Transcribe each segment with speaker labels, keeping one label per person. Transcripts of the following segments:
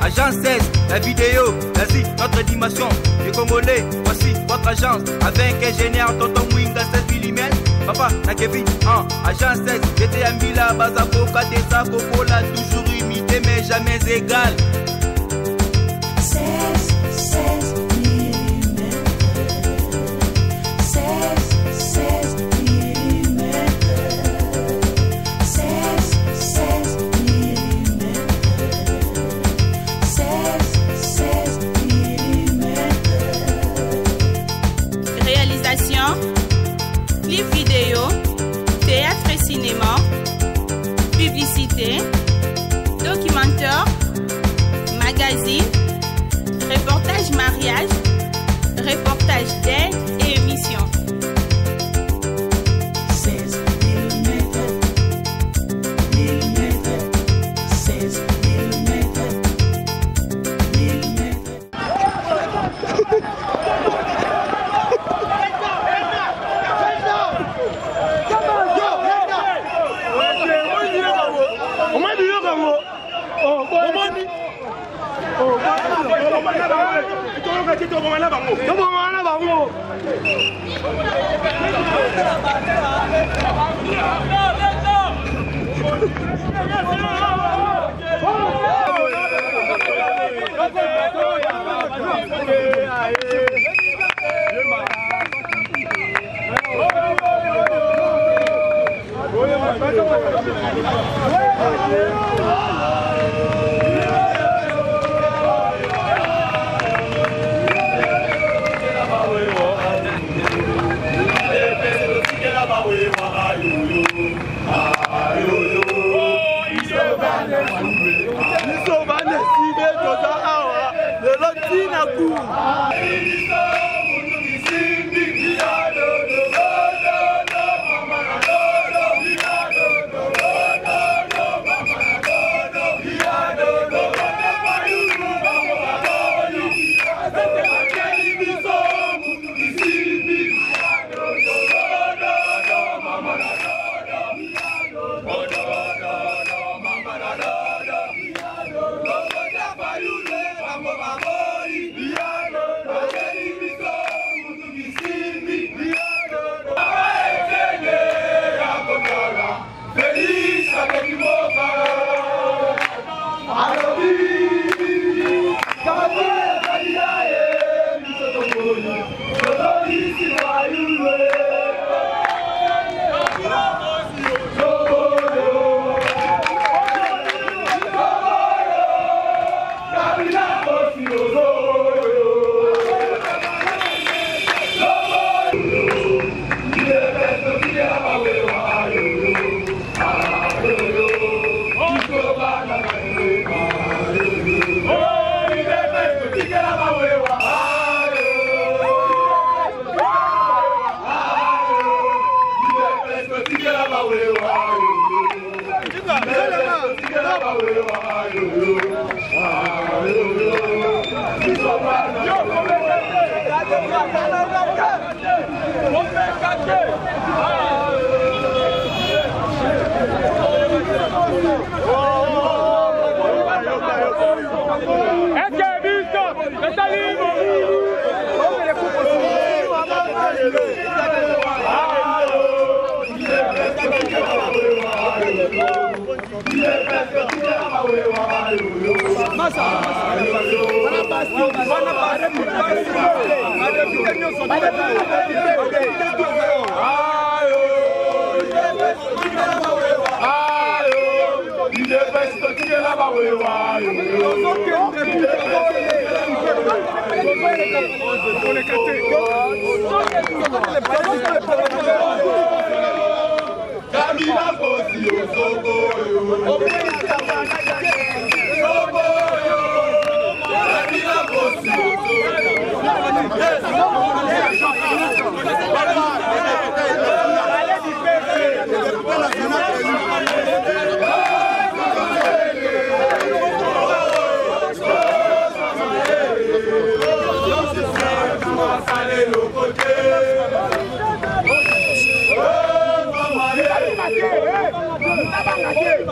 Speaker 1: Agence 16, la vidéo, vas-y, notre animation. Les Congolais, voici votre agence. Avec ingénieur Tonton Mwinga 16 mm. Papa, na Kevin, Agence 16, j'étais à Mila, Bazako, Kadesa, Kokola, toujours imité mais jamais égal.
Speaker 2: 16 mm. 16 mm. 16 mm. 16 mm.
Speaker 3: Réalisation, clip vidéo, théâtre et cinéma, publicité, documentaire, magazine, reportage mariage, reportage d'aide et émission.
Speaker 2: 16 mm. 16 mm.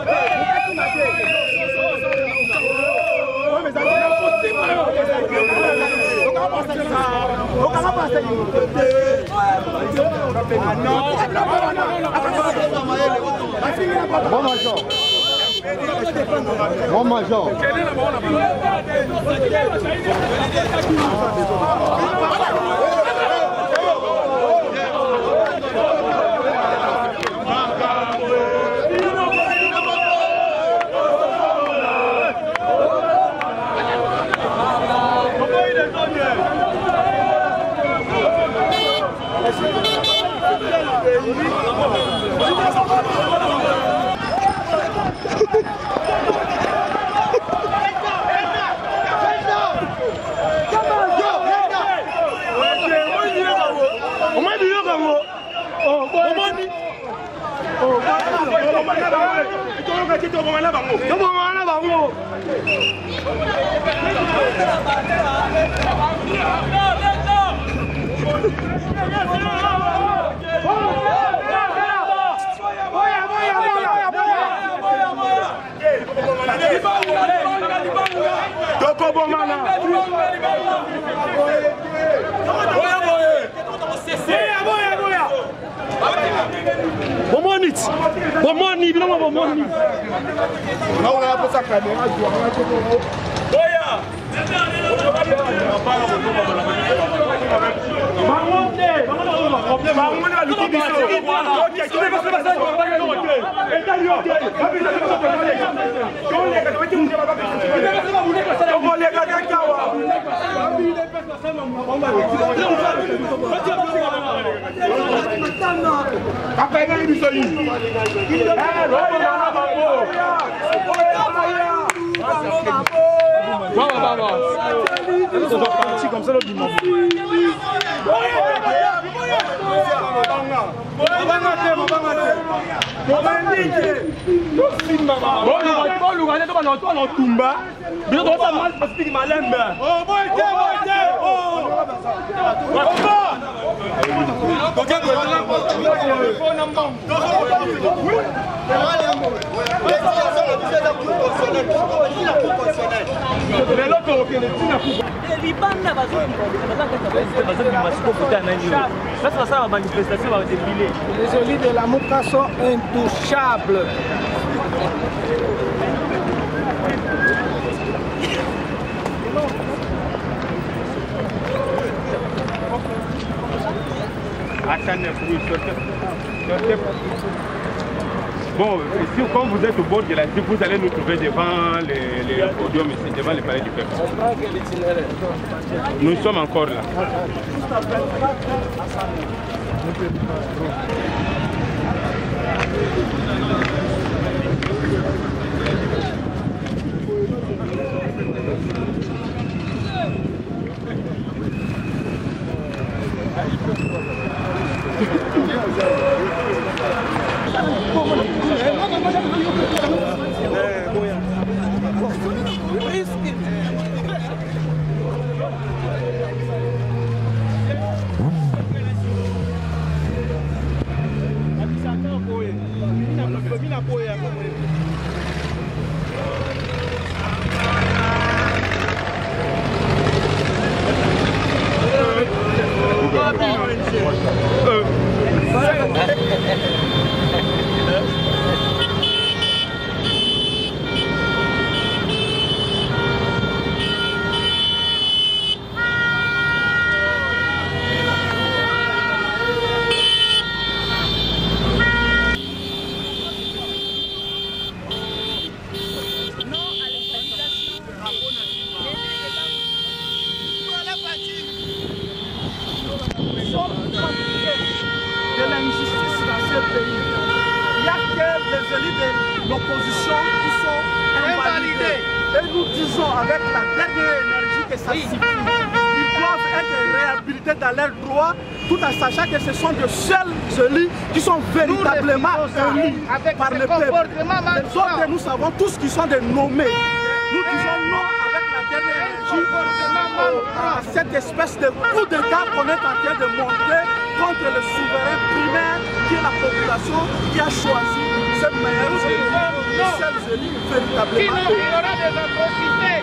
Speaker 4: Hey! Bon major. Bon major. Comme ça,
Speaker 5: les élites de la Mouka sont intouchables.
Speaker 6: Bon, ici, quand vous êtes au bord de la ville, vous allez nous trouver devant les podiums ici, devant les palais du peuple. Nous sommes encore là.
Speaker 7: l'opposition qui sont invalidées. Et nous disons avec la dernière énergie que ça suffit. Ils doivent être réhabilités dans leurs droits, tout en sachant que ce sont de seuls élus qui sont véritablement élus par le peuple. Les autres, nous savons tous qu'ils sont des nommés. Nous disons non avec la dernière énergie à cette espèce de coup d'État qu'on est en train de monter contre le souverain primaire qui est la population qui a choisi cette meilleure élue, les seuls élus véritablement.
Speaker 5: Il y aura des atrocités.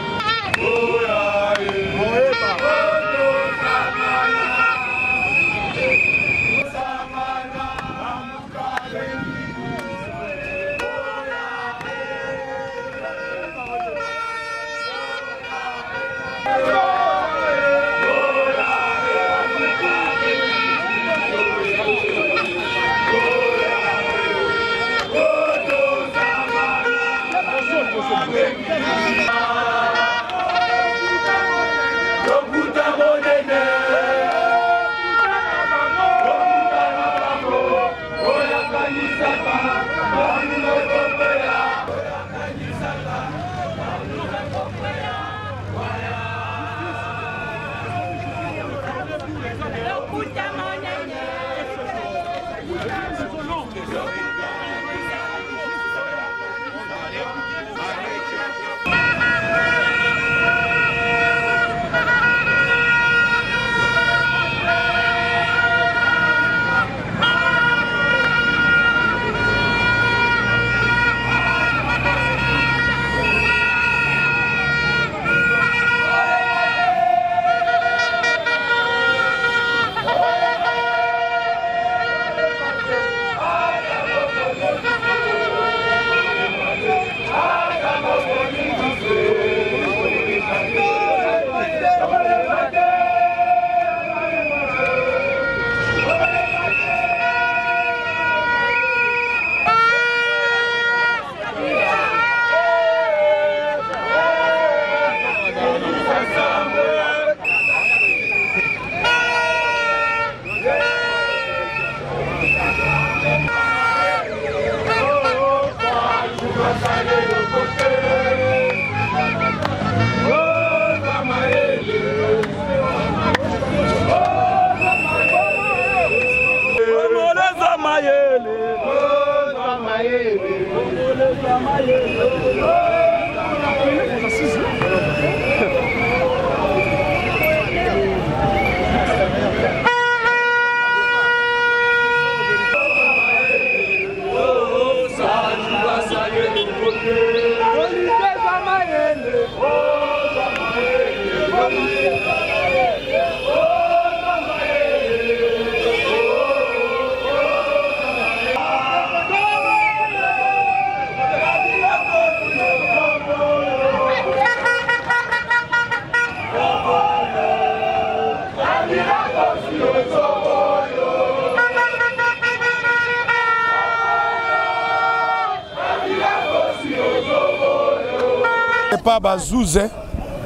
Speaker 8: pas bazouze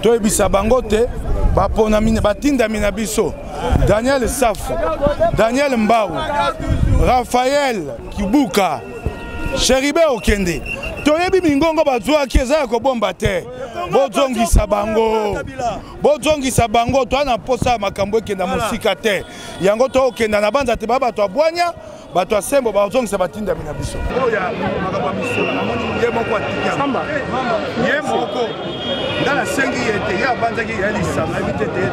Speaker 8: to ebisa bangote bapona mine batinda mina biso Daniel Safu, Daniel Mbao, Raphaël Kibuka, Cheribe Okende. Toyebi mingongo bazwa kieza ko bomba te. Bozongisa bango. Bozongisa bango to na posa makambo ekenda musika te. Yango to okenda na banza te baba to abwanya. Bato asembo bazongisa batinda mina biso. Oya makamba biso amoni ye moko atika. Samba. Ye moko. Ndala sengi yete ya banza ki yali sama bitete.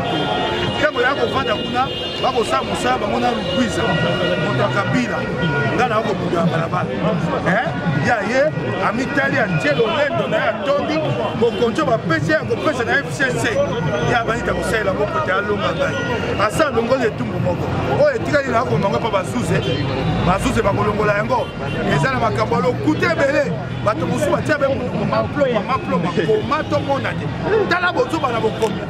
Speaker 8: Kemo yako fanda kuna bako sa musaba mona rugwiza. Moto kabila. Ndala wako buga balabala. Ya ye amitali antelo lendo na ya tondi bokonjo ba pese ya ko pese na FCC. Ya banita ko sela moko te alonga ngai. Asa longole tumbu moko. O etikali na ko manga pa bazuze. Bazuze bakolongola yango ezala makambo lokuta ebele bato mosusu batia be maplo makomato mona te tala bozuba na bokomi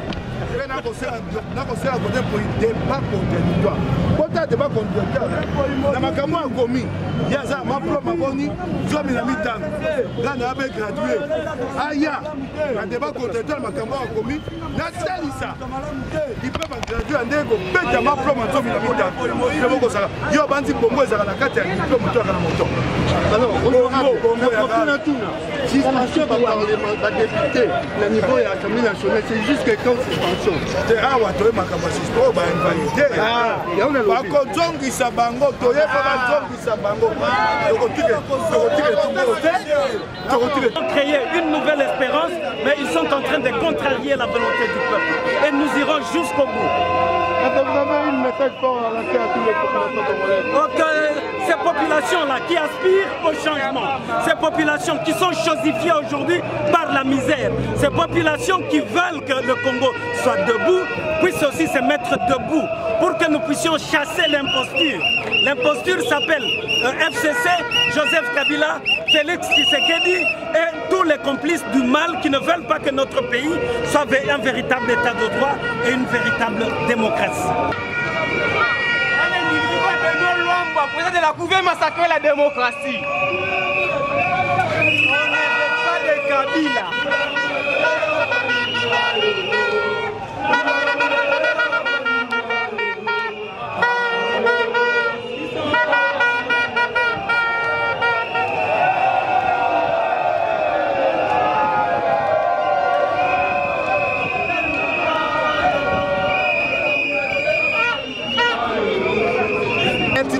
Speaker 8: mpe nakosela kote po débat contradictoire kota débat contradictoire na makambo akomi ye aza maplo maboni 2005 nga na abe gradué aya na débat contradictoire makambo akomi nasalisa ipe bagradué ndenge kobeta maplo ma 2005 bokosala yo bandi bongo ezala na kati ya diplôme moto aka na moto
Speaker 9: suspension va débuter le niveau de l'Assemblée nationale, c'est juste quelqu'un de suspension.
Speaker 8: C'est rare, tu es ma capacité, tu vas invalider. Par contre, tu es bango, tu es bango.
Speaker 10: Ils ont créé une nouvelle espérance, mais ils sont en train de contrarier la volonté du peuple. Et nous irons jusqu'au bout.
Speaker 9: Vous avez une message fort à lancer à tous les populations congolaises.
Speaker 10: Ces populations-là qui aspirent au changement, ces populations qui sont chosifiées aujourd'hui par la misère, ces populations qui veulent que le Congo soit debout, puissent aussi se mettre debout pour que nous puissions chasser l'imposture. L'imposture s'appelle FCC, Joseph Kabila, Félix Tshisekedi et tous les complices du mal qui ne veulent pas que notre pays soit un véritable état de droit et une véritable démocratie.
Speaker 1: Le président de la Cour veut massacrer la démocratie. On ne veut pas de Kabila.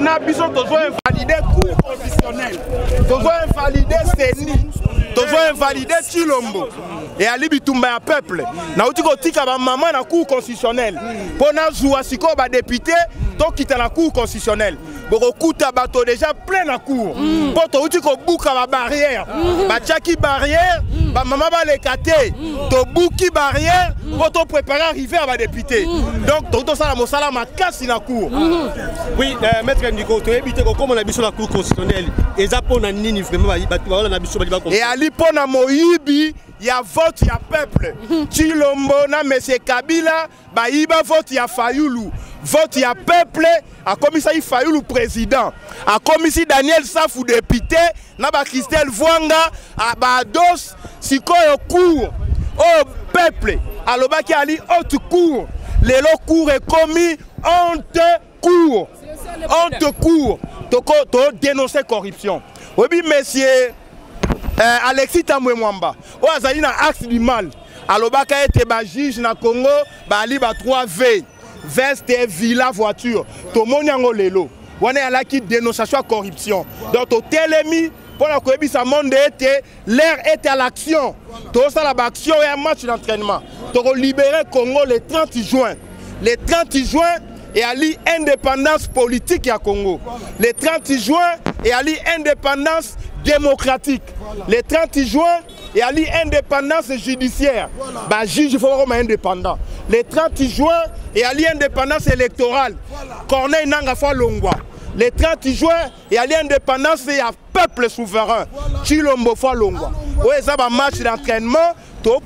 Speaker 7: Maintenant, nous devons invalider le cours constitutionnel. Nous devons invalider Séni. Nous devons invalider Chilombo. Et à Libitumba à peuple. Nous devons dire que maman dans la cour constitutionnelle. Pour nous jouer à député, donc quitter la cour constitutionnelle. Pour écouter bateau déjà plein la cour. Pour nous dire que bouka la barrière. Bachaki barrière, maman va les cater. To bouki barrière pour te préparer à arriver à la député. Donc tout ça la mosala ma casse dans la cour.
Speaker 11: Oui, maître Ndiko, tu as évité comme on a vu sur la cour constitutionnelle. Et ça pour nini vraiment
Speaker 7: et ali pona moyibi ya vote ya peuple. Chilombo na monsieur Kabila ba iba vote ya Fayulu. Vote ya peuple a commis ça Fayulu président. A commis Daniel Safou député na ba Christelle Vwanga a ba dos sikoyo cour au peuple. Aloba ki ali haute cour. Lelo cour est commis honte cour. Honte cour. To dénoncer corruption. Oui, monsieur Alexis Tambwe Mwamba. O azali na axe du mal. Alobaka ete ba juge na Congo ba ali ba 3V. Veste, villa, voiture. To moni yango lelo. Wana ala ki dénonciation corruption. Donc to telemi pour la cohébis monde était l'air était à l'action. To ça la action et un match d'entraînement. To libérer Congo le 30 juin. Le 30 juin et à l'indépendance politique à Congo. Le 30 juin et à l'indépendance démocratique. Le 30 juin et à l'indépendance judiciaire. Bah juge il faut vraiment indépendant. Le 30 juin et à l'indépendance électorale. Corneille Nanga Falongwa. Le 30 juin et à l'indépendance et à peuple souverain. Chilombo Falongwa. Oui, ça va match d'entraînement pour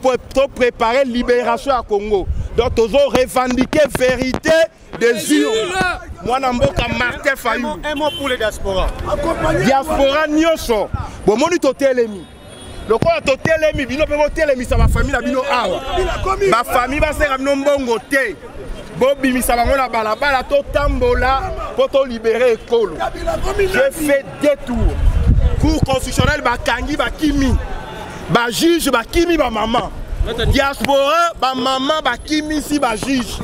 Speaker 7: préparer libération à Congo. Donc nous avons revendiqué vérité des urnes. Moi Namboka Martin Fayou.
Speaker 11: Un mot pour les diaspora.
Speaker 7: Diaspora nyonso. Bon moni to telemi. Le quoi to telemi bino pe telemi ça ma famille la bino awa. Ma famille va se ramino mbongo te. Bobi mi ça va ngona balabala to tambola pour to libérer ekolo. J'ai fait deux tours. Cour constitutionnelle ba kangi ba kimi. Ba juge ba kimi ba maman. Diaspora, ba maman, ba kimi si ba juge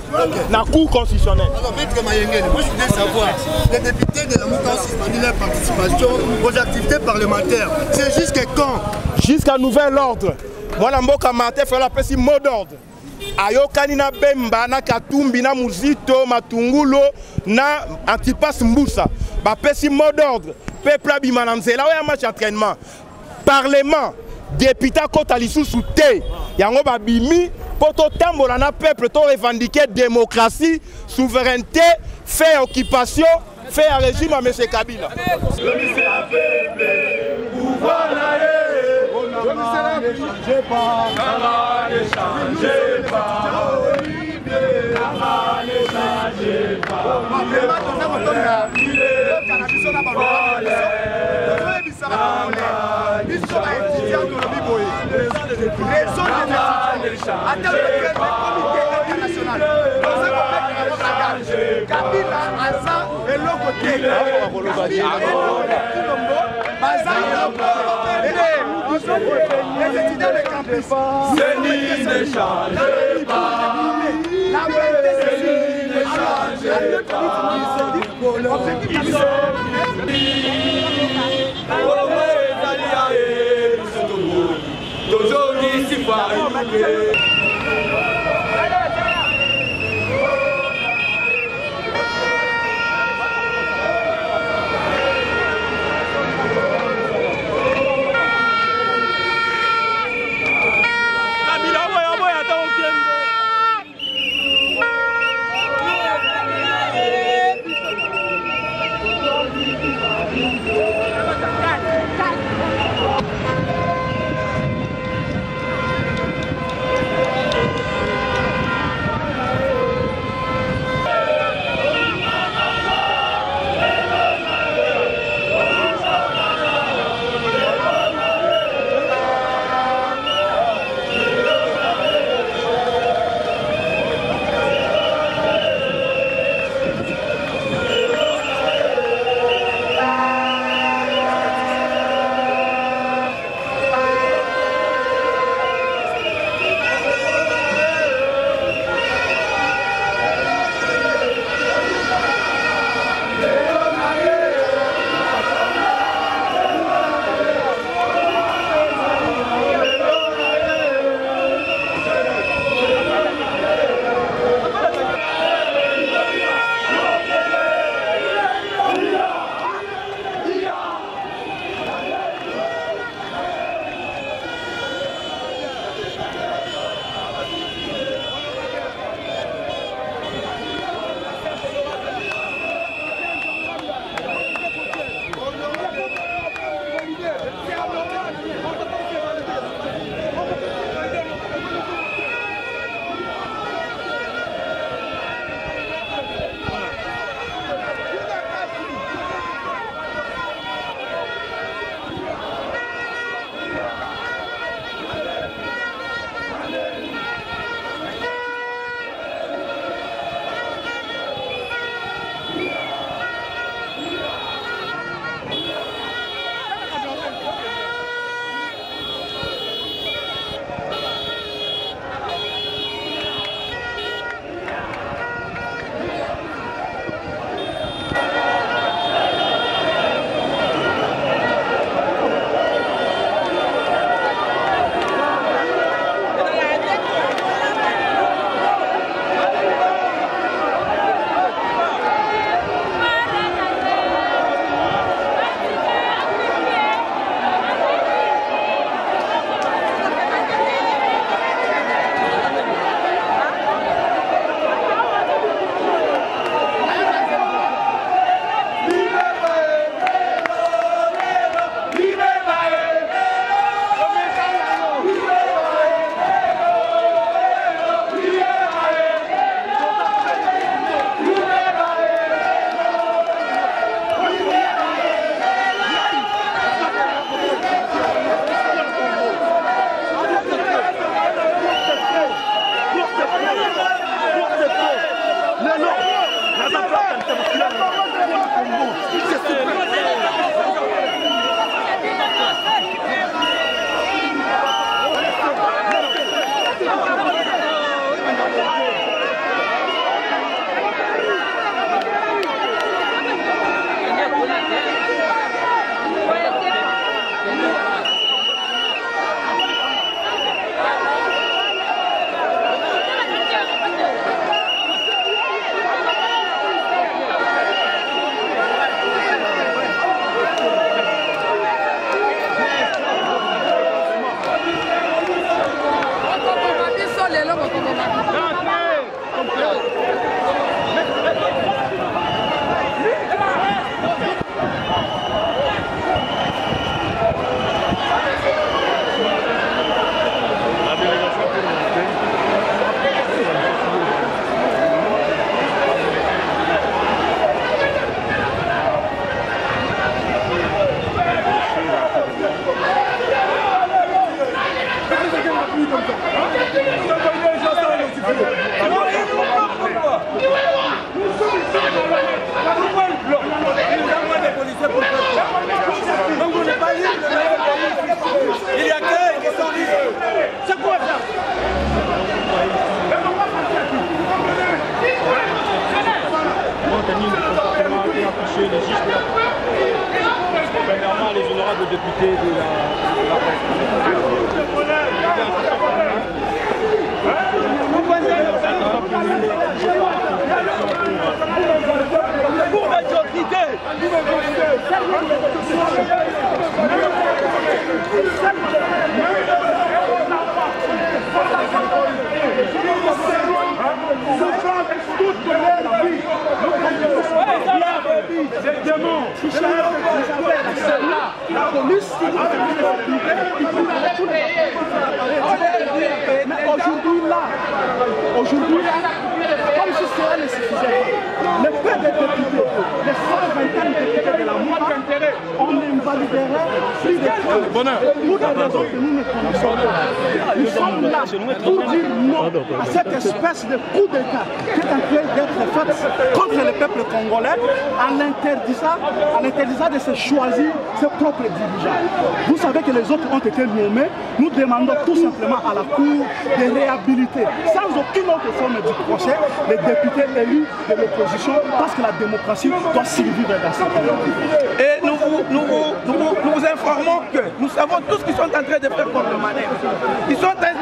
Speaker 7: na cour constitutionnelle.
Speaker 9: Alors, maître Mayengene, moi je voudrais savoir, les députés de la Mouka ont suspendu leur participation aux activités parlementaires. C'est jusqu'à quand?
Speaker 7: Jusqu'à nouvel ordre. Moi, la Mboka Martin fait la pesi mot d'ordre. Ayokani na Bemba, na Katumbi, na Muzito, Matungulo, na Antipas Mboussa. Ba pesi mot d'ordre. Peuple abimananzela, ouais, un match d'entraînement. Parlement. Député Kota Lisusu te yango babimi poto tambola na peuple to revendiquer démocratie, souveraineté, faire occupation, faire régime à M. Kabila.
Speaker 1: Raison de comité international. Kabila Asa et l'autre les étudiants de campus. Céline ne change pas. La vérité ne change pas. Il y a que qui sont libres. C'est quoi ça?
Speaker 6: Premièrement, les honorables députés de
Speaker 1: Pour majorité.
Speaker 7: La police, mais aujourd'hui là, comme si cela ne suffisait pas, le peu de députés, les 121 députés de la Mouka, on invaliderait plus de 30 pour des raisons que nous ne connaissons pas. Nous sommes là pour dire non à cette espèce de coup d'État qui est en train d'être faite contre le peuple congolais en l'interdisant de se choisir ses propres dirigeants. Vous savez que les autres ont été nommés. Nous demandons tout simplement à la Cour de réhabiliter, sans aucune autre forme de procès, les députés élus de l'opposition, parce que la démocratie doit survivre dans ce pays.
Speaker 1: Et nous vous informons que nous savons tous qu'ils sont en train de faire contre le manège. Ils sont en train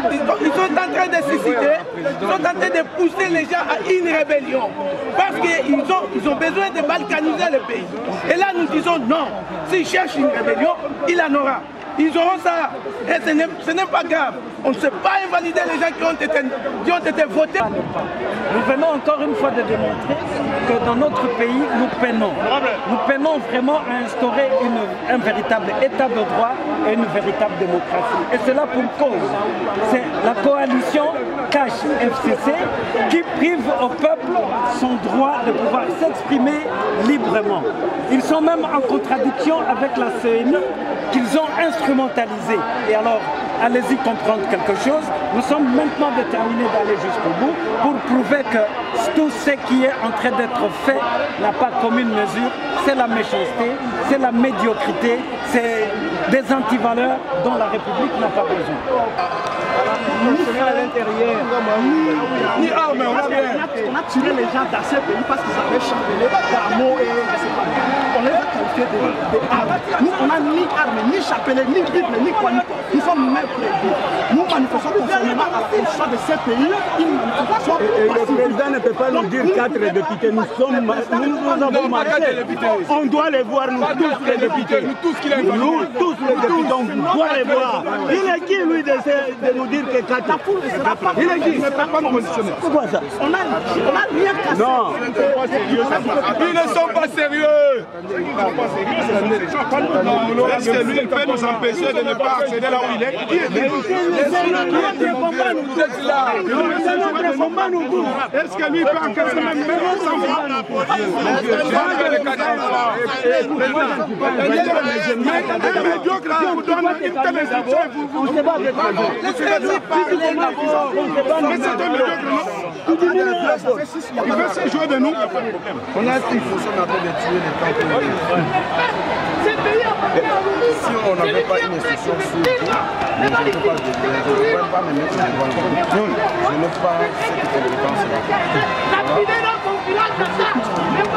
Speaker 1: de susciter, ils sont en train de pousser les gens à une rébellion. Parce qu'ils ont besoin de balkaniser le pays. Et là nous disons non, s'ils cherchent une rébellion, il en aura. Ils auront ça. Et ce n'est pas grave. On ne sait pas invalider les gens qui ont été votés.
Speaker 12: Nous venons encore une fois de démontrer que dans notre pays, nous peinons. Nous peinons vraiment à instaurer un véritable état de droit et une véritable démocratie. Et cela pour cause. C'est la coalition Cash-FCC qui prive au peuple son droit de pouvoir s'exprimer librement. Ils sont même en contradiction avec la CENI qu'ils ont instrumentalisé. Et alors, allez-y comprendre quelque chose. Nous sommes maintenant déterminés d'aller jusqu'au bout pour prouver que tout ce qui est en train d'être fait n'a pas commune mesure. C'est la méchanceté, c'est la médiocrité, c'est des antivaleurs dont la République n'a pas besoin.
Speaker 7: À l'intérieur, ni armes, on a tiré les gens dans ce pays parce qu'ils avaient chanté les rameaux et je sais pas. On les a qualifiés d'armes. Nous, on n'a ni armes, ni chapelet, ni bible, ni quoi. Nous sommes même prévus. Nous manifestons conformément à la constitution de ce pays. Une manifestation.
Speaker 13: Et le président ne peut pas nous dire 4 députés. Nous avons marché. On doit les voir, nous tous les députés. Nous tous les députés, on doit les voir. Il est qui, lui, de nous dire que 4? Il est qui? Il ne peut pas nous positionner. C'est quoi ça?
Speaker 7: On a rien cassé.
Speaker 13: Non.
Speaker 8: Ils ne sont pas sérieux. Est-ce que lui peut nous empêcher de ne pas accéder là où il est? Qui est-il? Est-ce que lui peut encaisser même sans
Speaker 7: Il veut se jouer de nous.
Speaker 4: On a dit qu'ils sont en train de tuer les temps pour nous. Si on n'avait pas une instruction sur tout, mais je ne peux pas me mettre devant le monde. Je n'ai pas cette compétence-là.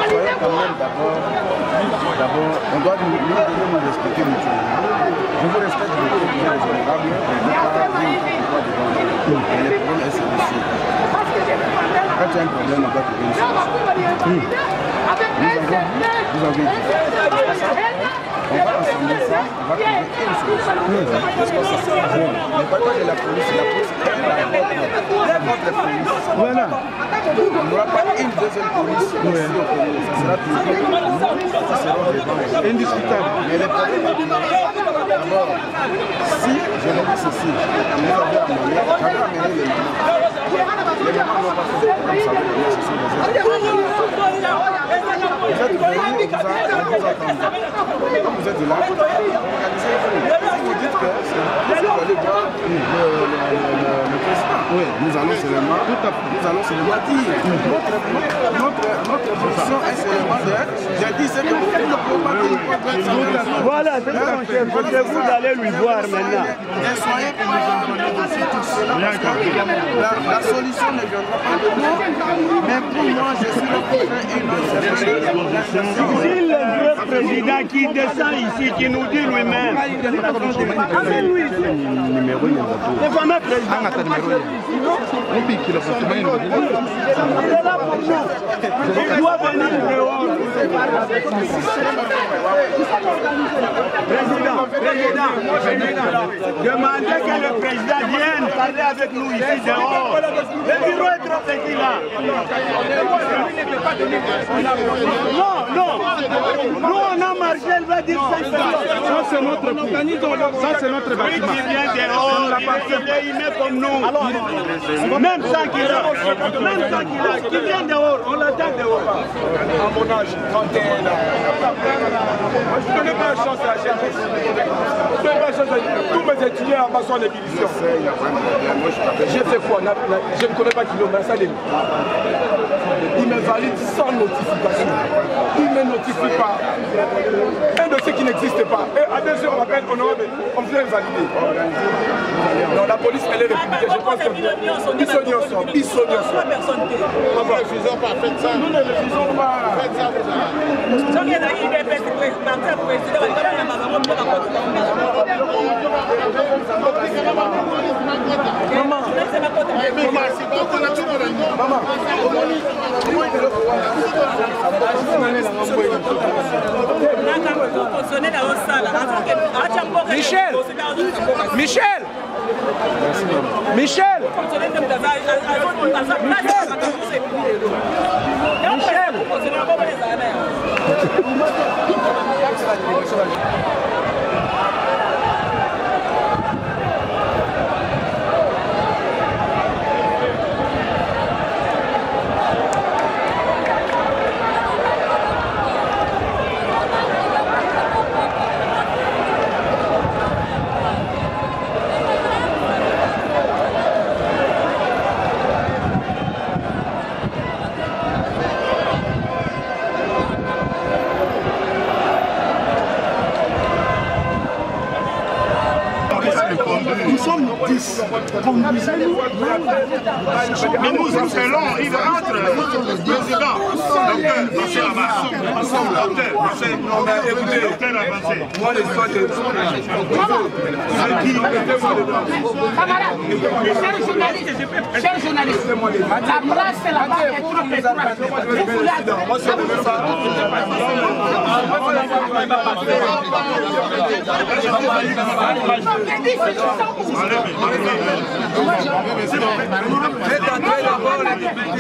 Speaker 4: Soyez quand même d'abord, on doit nous respecter mutuellement. Je vous respecte de tous les honorables, je ne veux pas dire quoi devant vous. Mais le problème est celui-ci. Quand tu as un problème, on doit trouver une solution. Vous avez dit. On va ensemble ça, on va trouver une solution. Parce que ça sera bon. Ne parle pas de la police est votre police. Voilà. On n'aura pas une deuxième police ici au Congo. Ça sera toujours ça sera indiscutable. Mais le problème est d'abord, si je le dis ceci, vous avez amené les mamans. Les mamans n'ont pas fait de problème, ça veut dire que ce sont des vous êtes venus, on vous attend. Quand vous êtes là, organisez-vous. Si vous dites que c'est pour aller voir le président, oui, nous allons seulement dire. Notre position est seulement de j'ai dit c'est que vous ne pouvez pas dire.
Speaker 13: Voilà, c'est mon chef. Vous allez lui voir maintenant.
Speaker 4: Ne soyez pas négocier tout cela. La solution ne viendra pas de moi, mais pour moi, je suis là pour faire une autre.
Speaker 13: Si le vieux président qui descend ici, qui nous dit lui-même, amène-lui ici. Le fameux président. Il est là pour nous. Il doit venir dehors. Président, demandez que le président vienne parler avec nous ici dehors. Le bureau est trop petit là. Non. Nous on a marché, elle va dire 5 personnes.
Speaker 7: Ça c'est notre coup. Ça c'est notre bâtiment.
Speaker 13: Qui vient dehors, il est comme nous. Même sans qu'il a, qui vient dehors, on l'attend dehors.
Speaker 7: À mon âge, 31 ans. Moi je ne connais pas la chance à la jeunesse. Je ne connais pas la chance à tous mes étudiants en bas sont des miliciens. J'ai fait quoi? Je ne connais pas qui l'ont, mais ça les. Il me valide sans notification. Il ne me notifie pas. Un dossier qui n'existe pas. Et à 2 heures, on m'appelle honorable. On vient le valider. Non, la police, elle est républicaine. Je pense que. Ils sont ensemble. Nous ne refusons pas. Faites ça. Nous ne refusons pas. Faites ça, vous
Speaker 14: Michel
Speaker 15: Mais nous appelons, il rentre, le président, docteur, passez là-bas, ensemble, docteur, écoutez, docteur, avancez. Moi, les soins de...
Speaker 16: Chers journalistes, la place là-bas est trop étroite. Vous voulez
Speaker 1: Faites entrer d'abord les députés.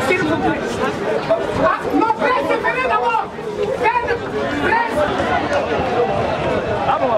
Speaker 16: S'il vous plaît. Non, presse, venez d'abord. Presse. Ah bon.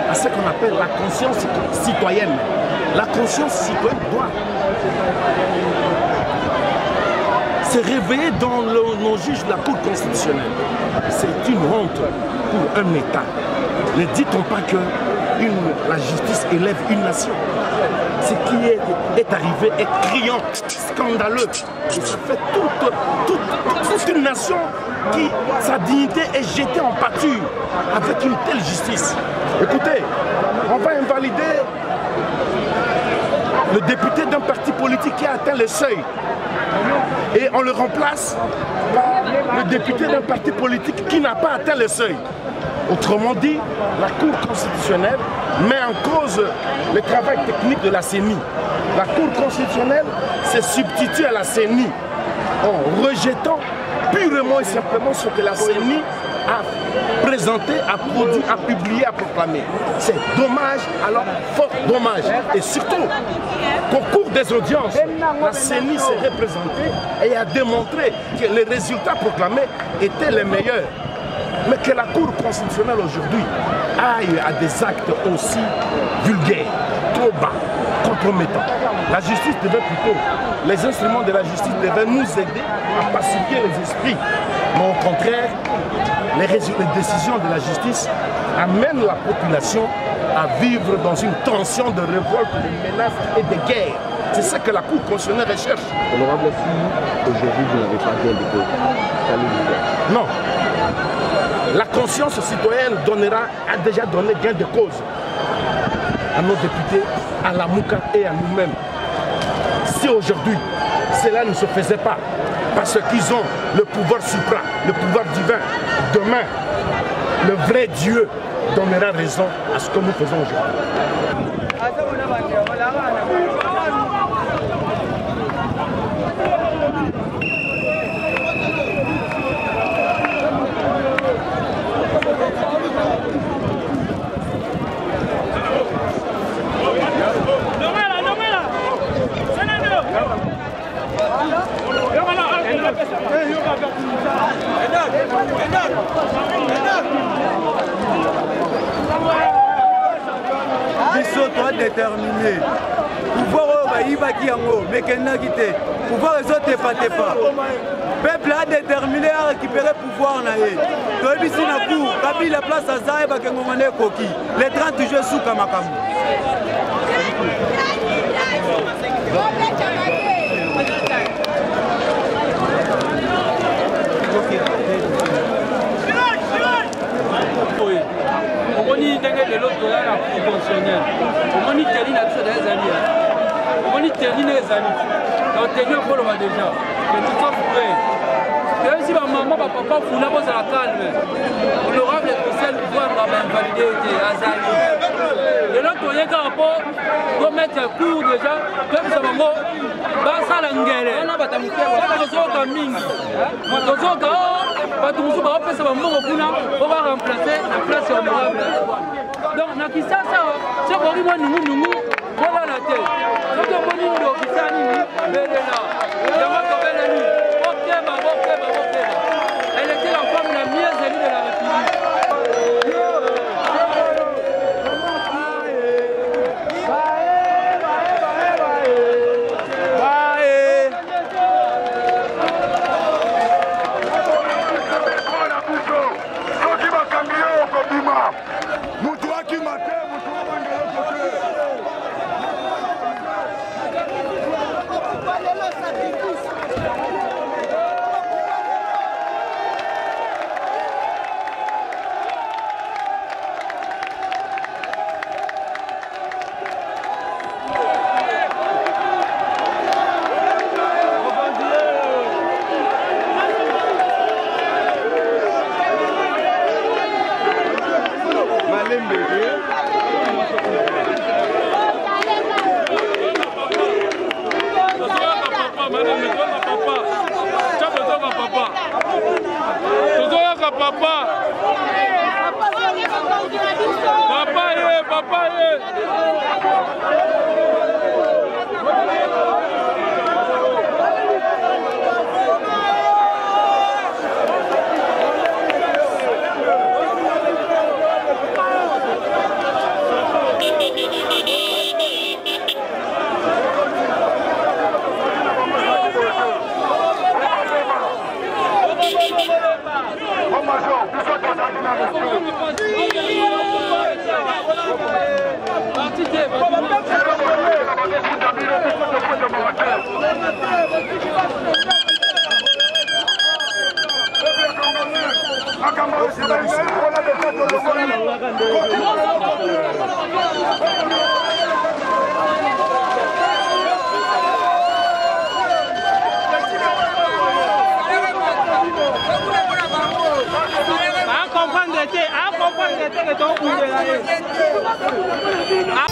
Speaker 17: À ce qu'on appelle la conscience citoyenne. La conscience citoyenne doit se réveiller dans nos juges de la Cour constitutionnelle. C'est une honte pour un État. Ne dit-on pas que la justice élève une nation? Ce qui est arrivé est criant, scandaleux. Et ça fait toute une nation qui, sa dignité est jetée en pâture avec une telle justice. Écoutez, on va invalider le député d'un parti politique qui a atteint le seuil et on le remplace par le député d'un parti politique qui n'a pas atteint le seuil. Autrement dit, la Cour constitutionnelle met en cause le travail technique de la CENI. La Cour constitutionnelle se substitue à la CENI en rejetant purement et simplement ce que la CENI a présenté, a produit, a publié, a proclamé. C'est dommage, alors fort dommage. Et surtout, qu'au cours des audiences, la CENI s'est représentée et a démontré que les résultats proclamés étaient les meilleurs. Mais que la Cour constitutionnelle aujourd'hui aille à des actes aussi vulgaires, trop bas, compromettants. La justice devait plutôt, les instruments de la justice devaient nous aider à pacifier les esprits. Mais au contraire, les décisions de la justice amènent la population à vivre dans une tension de révolte, de menaces et de guerre. C'est ce que la Cour constitutionnelle recherche.
Speaker 18: Honorable, si aujourd'hui vous n'avez pas gain de cause, ça nous dit.
Speaker 17: Non. La conscience citoyenne a déjà donné gain de cause à nos députés, à la Mouka et à nous-mêmes. Si aujourd'hui, cela ne se faisait pas, parce qu'ils ont le pouvoir supra, le pouvoir divin, demain, le vrai Dieu donnera raison à ce que nous faisons aujourd'hui.
Speaker 1: Biso toi déterminé. Pouvoir Ibaki Yango, mais qu'elle n'a quitté. Pouvoir les autres pas. Peuple a déterminé à récupérer pouvoir naé. Toi ici na cour, Kabi la place à Zaï Bakengomane Koki. Les 30 jeux sous Kamakamu.
Speaker 19: On dit que l'autre là la conventionnelle. On dit que l'autre là tenue les amis. Donc tenue pour le déjà. Mais tout ça prêt. Même si ma maman, ma papa fout la bosse à la calme. Honorable Christian pouvoir invalider Azali. Et là, on y a un rapport, on mettre un cours déjà, comme ça, maman, ça l'engrais. On a battu un peu, on a mingi. On va remplacer la place honorable. Donc, on a qui ça, c'est qu'on dit, nous, voilà la tête. Donc, on dit, nous, qui ça, nous, elle était la femme la mieux élue de la République.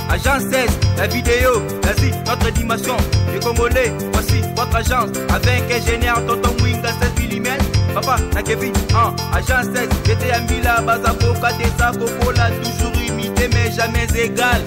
Speaker 1: Agence 16, la vidéo, vas-y, notre dimension. Les Congolais, voici votre agence. Avec ingénieur Tonton Mwinga 7 mm. Papa, na Kevin, agence 16. J'étais à Mila, Bazako, Kadesa, Kokola, toujours imité mais jamais égal.